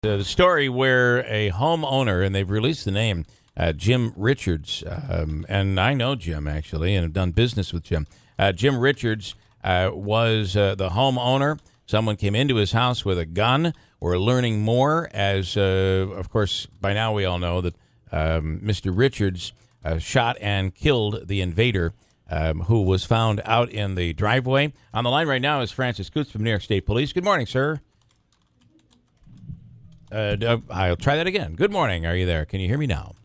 The story where a homeowner, and they've released the name, Jim Richards, and I know Jim, actually, and have done business with Jim. Jim Richards was the homeowner. Someone came into his house with a gun. We're learning more as, of course, by now we all know that Mr. Richards shot and killed the invader who was found out in the driveway. On the line right now is Francis Coots from New York State Police. Good morning, sir. I'll try that again. Good morning. Are you there? Can you hear me now?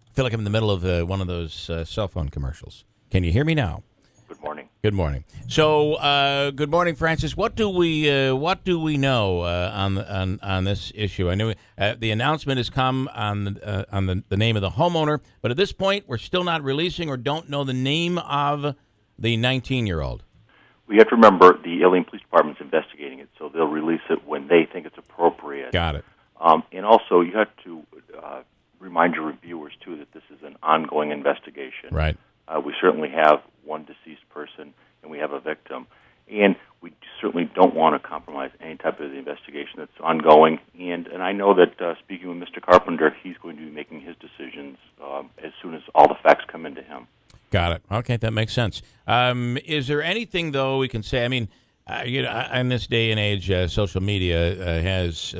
I feel like I'm in the middle of one of those cell phone commercials. Can you hear me now? Good morning. Good morning. So, good morning, Francis. What do we know on this issue? I know the announcement has come on the name of the homeowner, but at this point, we're still not releasing or don't know the name of the 19-year-old. We have to remember the Ilion Police Department's investigating it, so they'll release it when they think it's appropriate. Got it. And also, you have to remind your reviewers, too, that this is an ongoing investigation. Right. We certainly have one deceased person, and we have a victim. And we certainly don't want to compromise any type of the investigation that's ongoing. And I know that speaking with Mr. Carpenter, he's going to be making his decisions as soon as all the facts come into him. Got it. Okay, that makes sense. Is there anything, though, we can say? I mean, in this day and age, social media has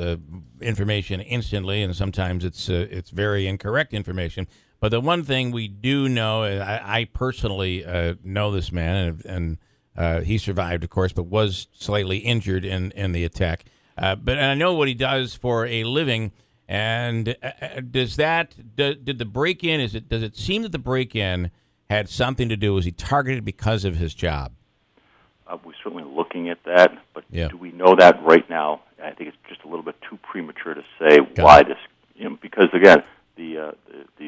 information instantly, and sometimes it's very incorrect information. But the one thing we do know, I personally know this man, and he survived, of course, but was slightly injured in the attack. But I know what he does for a living. And did the break-in? Does it seem that the break-in had something to do? Was he targeted because of his job? We're certainly looking at that, but yeah. Do we know that right now? I think it's just a little bit too premature to say why this. Because again, the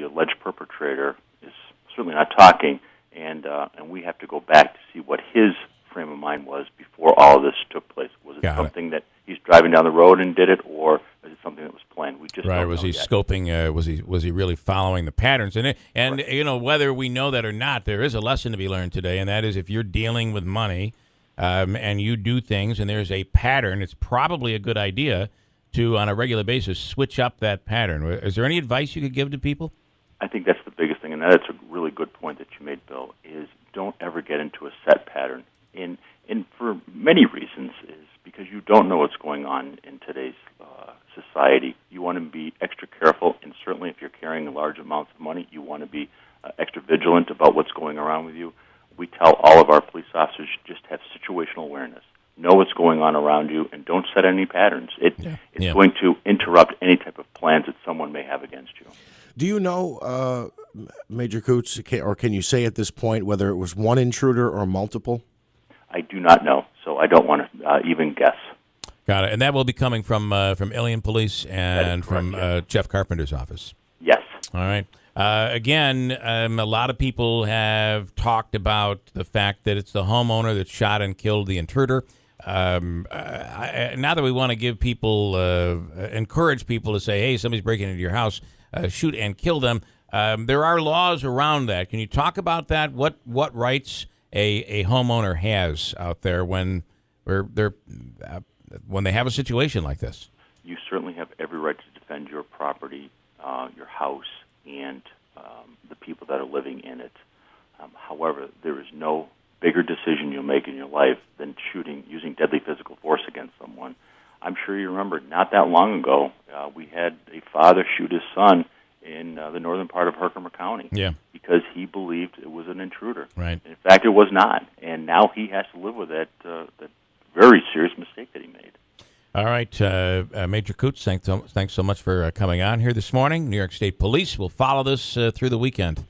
alleged perpetrator is certainly not talking, and we have to go back to see what his frame of mind was before all of this took place. Was it something that he's driving down the road and did it, or is it something that was planned? We just don't was know he yet. Scoping? Was he really following the patterns? And Right. Whether we know that or not, there is a lesson to be learned today, and that is if you're dealing with money and you do things and there's a pattern, it's probably a good idea to, on a regular basis, switch up that pattern. Is there any advice you could give to people? I think that's the biggest thing, and that's a really good point that you made, Bill, is don't ever get into a set pattern. And for many reasons is because you don't know what's going on in today's society. You want to be extra careful, and certainly if you're carrying large amounts of money, you want to be extra vigilant about what's going around with you. We tell all of our police officers just have situational awareness. Know what's going on around you, and don't set any patterns. It's going to interrupt any type of plans that someone may have against you. Do you know, Major Coots, or can you say at this point whether it was one intruder or multiple? I do not know, so I don't want to even guess. Got it. And that will be coming from Ilion Police and correct, from yes. Jeff Carpenter's office. Yes. All right. Again, a lot of people have talked about the fact that it's the homeowner that shot and killed the intruder. Now that we want to give people, encourage people to say, hey, somebody's breaking into your house, shoot and kill them, there are laws around that. Can you talk about that? What rights a homeowner has out there when they have a situation like this? You certainly have every right to defend your property, your house, and the people that are living in it. However, there is no bigger decision you'll make in your life than using deadly physical force against someone. I'm sure you remember not that long ago, we had a father shoot his son in the northern part of Herkimer County because he believed it was an intruder. Right. In fact, it was not, and now he has to live with that very serious mistake that he made. All right, Major Coots, thanks so much for coming on here this morning. New York State Police will follow this through the weekend.